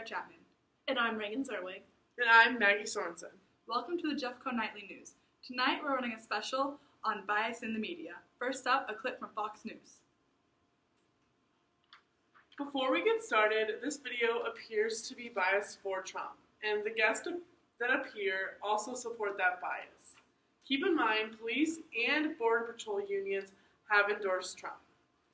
Sarah Chapman. And I'm Reagan Zerwig. And I'm Maggie Sorensen. Welcome to the Jeffco Nightly News. Tonight we're running a special on bias in the media. First up, a clip from Fox News. Before we get started, this video appears to be biased for Trump, and the guests that appear also support that bias. Keep in mind, police and Border Patrol unions have endorsed Trump.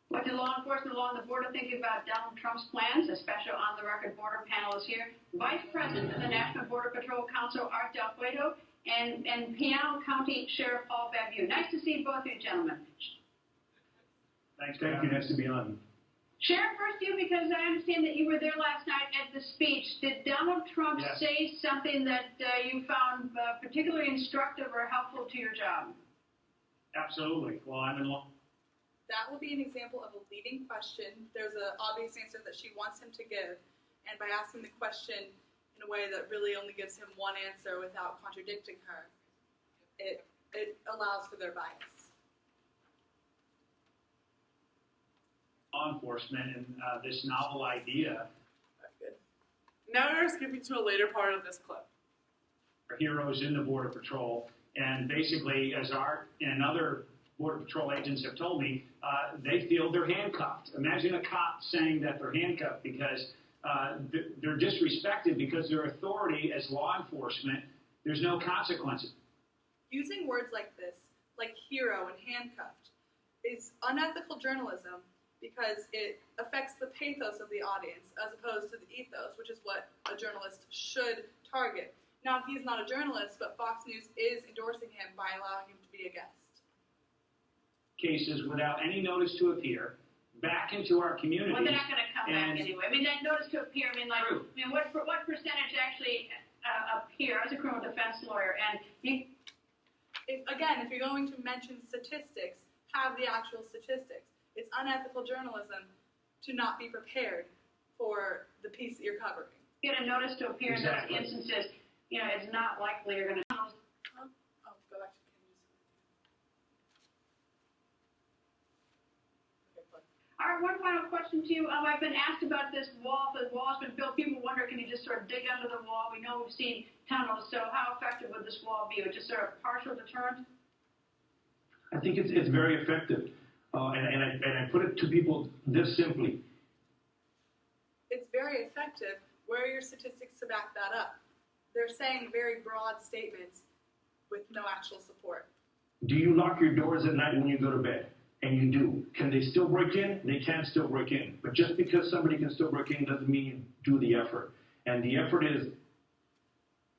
What do law enforcement along the border think about Donald Trump's plans? A special on-the-record border panel is here. Vice President of the National Border Patrol Council, Art Del Cueto, and Pinal County Sheriff Paul Babu. Nice to see both of you gentlemen. Thank you. Nice to be on. Sheriff, first you, because I understand that you were there last night at the speech. Did Donald Trump say something that you found particularly instructive or helpful to your job? Absolutely. Well, I'm in law. That will be an example of a leading question. There's an obvious answer that she wants him to give, and by asking the question in a way that really only gives him one answer without contradicting her, it allows for their bias. Law enforcement and this novel idea. Good. Now we're skipping to a later part of this clip. Are heroes in the Border Patrol, and basically, as Art and other Border Patrol agents have told me, they feel they're handcuffed. Imagine a cop saying that they're handcuffed because they're disrespected because their authority as law enforcement, there's no consequences. Using words like this, like hero and handcuffed, is unethical journalism because it affects the pathos of the audience as opposed to the ethos, which is what a journalist should target. Now, he's not a journalist, but Fox News is endorsing him by allowing him to be a guest. Cases without any notice to appear back into our community. Well, they're not going to come back anyway. I mean, that notice to appear, what percentage actually appear? I was a criminal defense lawyer, and if you're going to mention statistics, have the actual statistics. It's unethical journalism to not be prepared for the piece that you're covering. Get a notice to appear in those instances. It's not likely you're going to. All right, one final question to you. I've been asked about this wall. The wall's been built. People wonder, can you just sort of dig under the wall? We know we've seen tunnels, so how effective would this wall be? Would it just sort of partial deterrent? I think it's very effective, and I put it to people this simply. It's very effective. Where are your statistics to back that up? They're saying very broad statements with no actual support. Do you lock your doors at night when you go to bed? And you do. Can they still break in? They can still break in. But just because somebody can still break in doesn't mean you do the effort. And the effort is...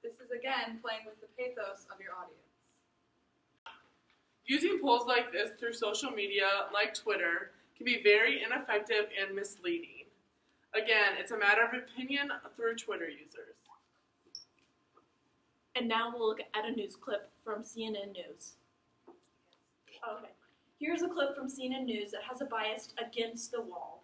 This is, again, playing with the pathos of your audience. Using polls like this through social media, like Twitter, can be very ineffective and misleading. Again, it's a matter of opinion through Twitter users. And now we'll look at a news clip from CNN News. Okay. Here's a clip from CNN News that has a bias against the wall.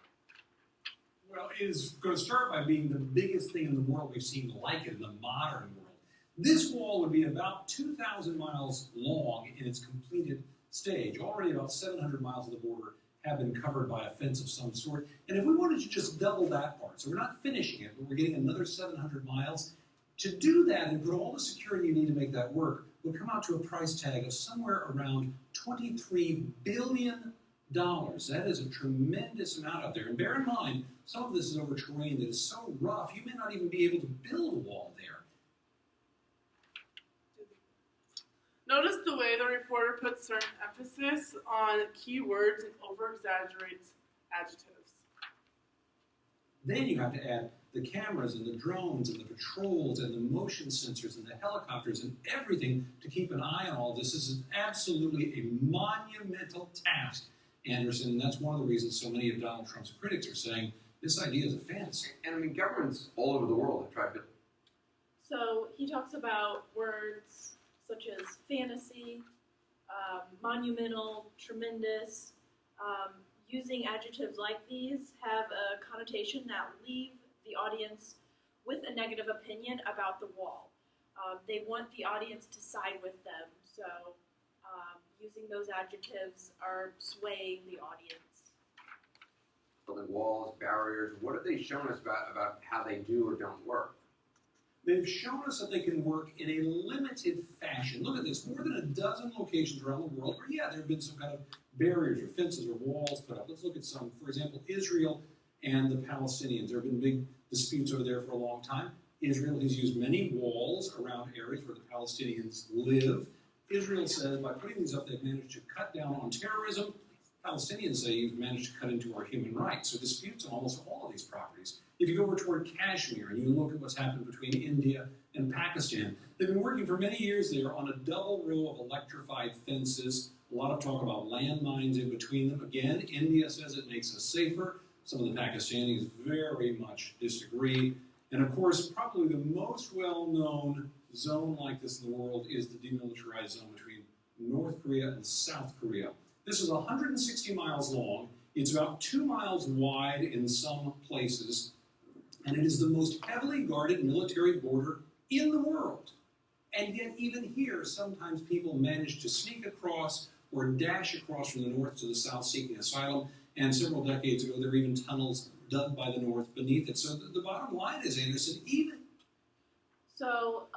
Well, it is going to start by being the biggest thing in the world we've seen like it in the modern world. This wall would be about 2,000 miles long in its completed stage. Already about 700 miles of the border have been covered by a fence of some sort. And if we wanted to just double that part, so we're not finishing it, but we're getting another 700 miles, to do that and put all the security you need to make that work would come out to a price tag of somewhere around $23 billion. That is a tremendous amount out there. And bear in mind, some of this is over terrain that is so rough, you may not even be able to build a wall there. Notice the way the reporter puts certain emphasis on key words and over-exaggerates adjectives. Then you have to add the cameras and the drones and the patrols and the motion sensors and the helicopters and everything to keep an eye on all this. This is absolutely a monumental task, Anderson, and that's one of the reasons so many of Donald Trump's critics are saying this idea is a fantasy. And I mean, governments all over the world have tried to... So he talks about words such as fantasy, monumental, tremendous. Using adjectives like these have a connotation that leave the audience with a negative opinion about the wall. They want the audience to side with them, so using those adjectives are swaying the audience. building walls, barriers. What have they shown us about how they do or don't work? They've shown us that they can work in a limited fashion. Look at this, more than a dozen locations around the world where, yeah, there have been some kind of barriers or fences or walls put up. Let's look at some. For example, Israel and the Palestinians. There have been big disputes over there for a long time. Israel has used many walls around areas where the Palestinians live. Israel says by putting these up, they've managed to cut down on terrorism. Palestinians say you've managed to cut into our human rights. So disputes on almost all of these properties. If you go over toward Kashmir and you look at what's happened between India and Pakistan, they've been working for many years there on a double row of electrified fences. A lot of talk about landmines in between them. Again, India says it makes us safer. Some of the Pakistanis very much disagree. And of course, probably the most well-known zone like this in the world is the demilitarized zone between North Korea and South Korea. This is 160 miles long. It's about 2 miles wide in some places. And it is the most heavily guarded military border in the world. And yet, even here, sometimes people manage to sneak across or dash across from the north to the south seeking asylum. And several decades ago, there were even tunnels dug by the North beneath it. So the bottom line is, Anderson, even... So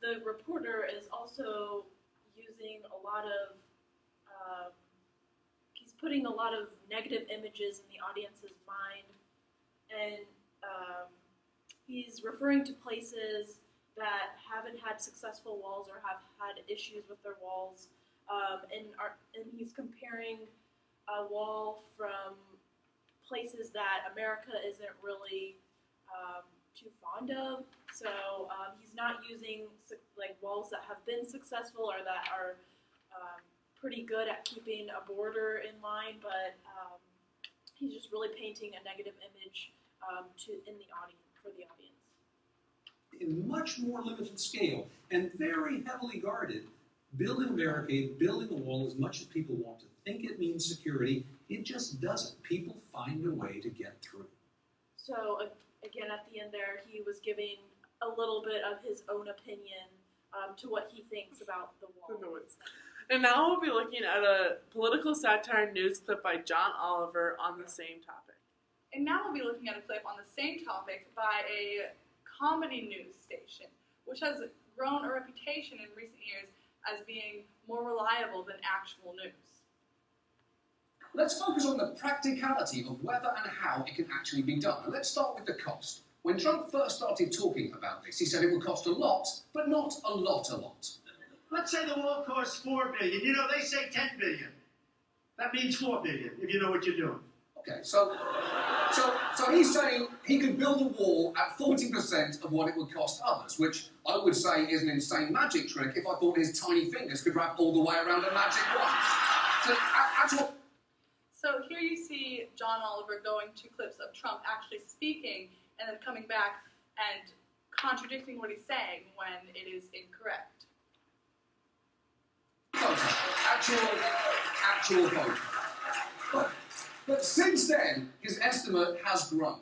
the reporter is also using a lot of, he's putting a lot of negative images in the audience's mind, and he's referring to places that haven't had successful walls or have had issues with their walls, and he's comparing a wall from places that America isn't really too fond of. So he's not using like walls that have been successful or that are pretty good at keeping a border in line, but he's just really painting a negative image in the audience, for the audience. In much more limited scale and very heavily guarded, building a barricade, building a wall, as much as people want to think it means security, it just doesn't. People find a way to get through. So again, at the end there, he was giving a little bit of his own opinion to what he thinks about the wall. And now we'll be looking at a political satire news clip by John Oliver on the same topic. And now we'll be looking at a clip on the same topic by a comedy news station, which has grown a reputation in recent years as being more reliable than actual news. Let's focus on the practicality of whether and how it can actually be done. And let's start with the cost. When Trump first started talking about this, he said it would cost a lot, but not a lot. Let's say the wall costs $4 billion. You know, they say $10 billion. That means $4 billion, if you know what you're doing. Okay, so he's saying he could build a wall at 40% of what it would cost others, which I would say is an insane magic trick if I thought his tiny fingers could wrap all the way around a magic wand. So here you see John Oliver going to clips of Trump actually speaking and then coming back and contradicting what he's saying when it is incorrect. Actual vote. But since then, his estimate has grown.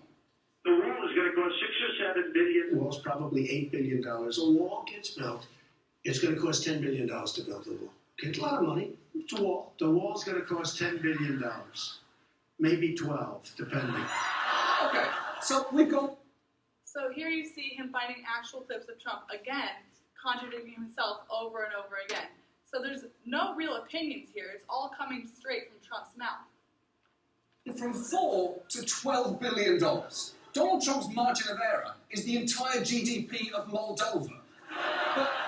The wall is going to cost $6 or $7 billion. The wall's probably $8 billion. A wall gets built. It's going to cost $10 billion to build the wall. Okay, it's a lot of money. It's a wall. The wall's going to cost $10 billion. Maybe 12, depending. Okay, so we've got... So here you see him finding actual clips of Trump, again, contradicting himself over and over again. So there's no real opinions here. It's all coming straight from Trump's mouth. From $4 to $12 billion. Donald Trump's margin of error is the entire GDP of Moldova.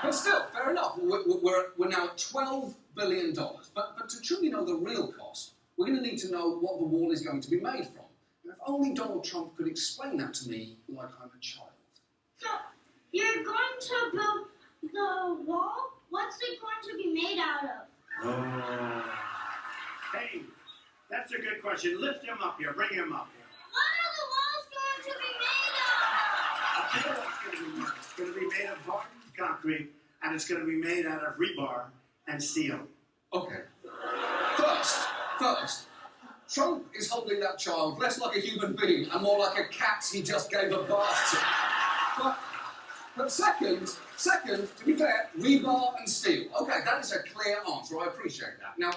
But still, fair enough. We're now at $12 billion. But to truly know the real cost, we're going to need to know what the wall is going to be made from. And if only Donald Trump could explain that to me like I'm a child. So, you're going to build the wall? What's it going to be made out of? Hey, that's a good question. Lift him up here. Bring him up here. What are the walls going to be made of? I'll tell you what it's going to be made. It's going to be made of hardened concrete, and it's going to be made out of rebar and steel. Okay. First, Trump is holding that child less like a human being and more like a cat he just gave a bath to. But second, to be fair, rebar and steel. Okay, that is a clear answer. I appreciate that. Now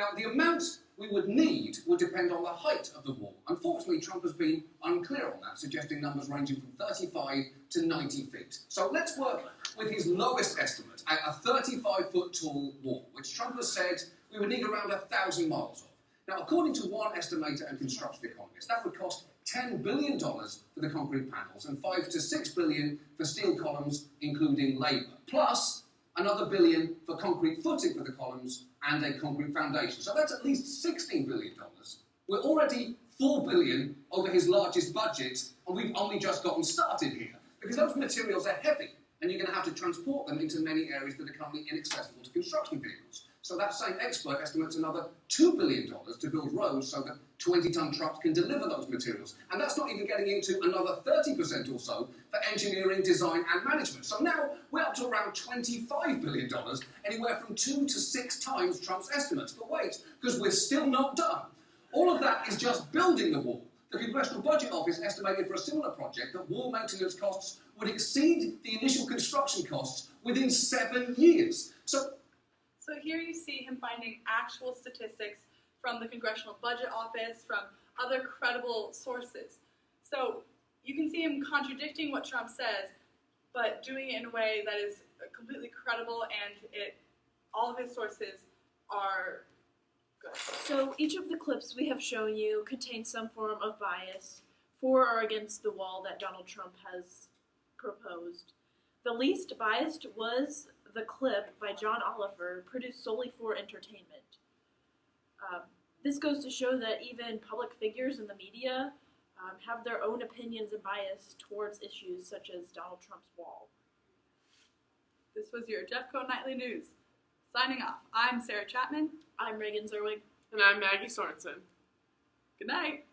Now, the amount we would need would depend on the height of the wall. Unfortunately, Trump has been unclear on that, suggesting numbers ranging from 35 to 90 feet. So let's work with his lowest estimate, a 35-foot tall wall, which Trump has said we would need around 1,000 miles of. Now, according to one estimator and construction economist, that would cost $10 billion for the concrete panels and $5 to $6 billion for steel columns, including labour, plus another $1 billion for concrete footing for the columns and a concrete foundation. So that's at least $16 billion. We're already $4 billion over his largest budget, and we've only just gotten started here, because those materials are heavy, and you're going to have to transport them into many areas that are currently inaccessible to construction vehicles. So that same expert estimates another $2 billion to build roads so that 20-ton trucks can deliver those materials. And that's not even getting into another 30% or so for engineering, design, and management. So now we're up to around $25 billion, anywhere from 2 to 6 times Trump's estimates. But wait, because we're still not done. All of that is just building the wall. The Congressional Budget Office estimated for a similar project that wall maintenance costs would exceed the initial construction costs within 7 years. So here you see him finding actual statistics from the Congressional Budget Office, from other credible sources. So you can see him contradicting what Trump says, but doing it in a way that is completely credible, and all of his sources are good. So each of the clips we have shown you contains some form of bias for or against the wall that Donald Trump has proposed. The least biased was the clip by John Oliver, produced solely for entertainment. This goes to show that even public figures in the media have their own opinions and bias towards issues such as Donald Trump's wall. This was your Jeffco Nightly News. Signing off, I'm Sarah Chapman. I'm Reagan Zerwig. And I'm Maggie Sorensen. Good night.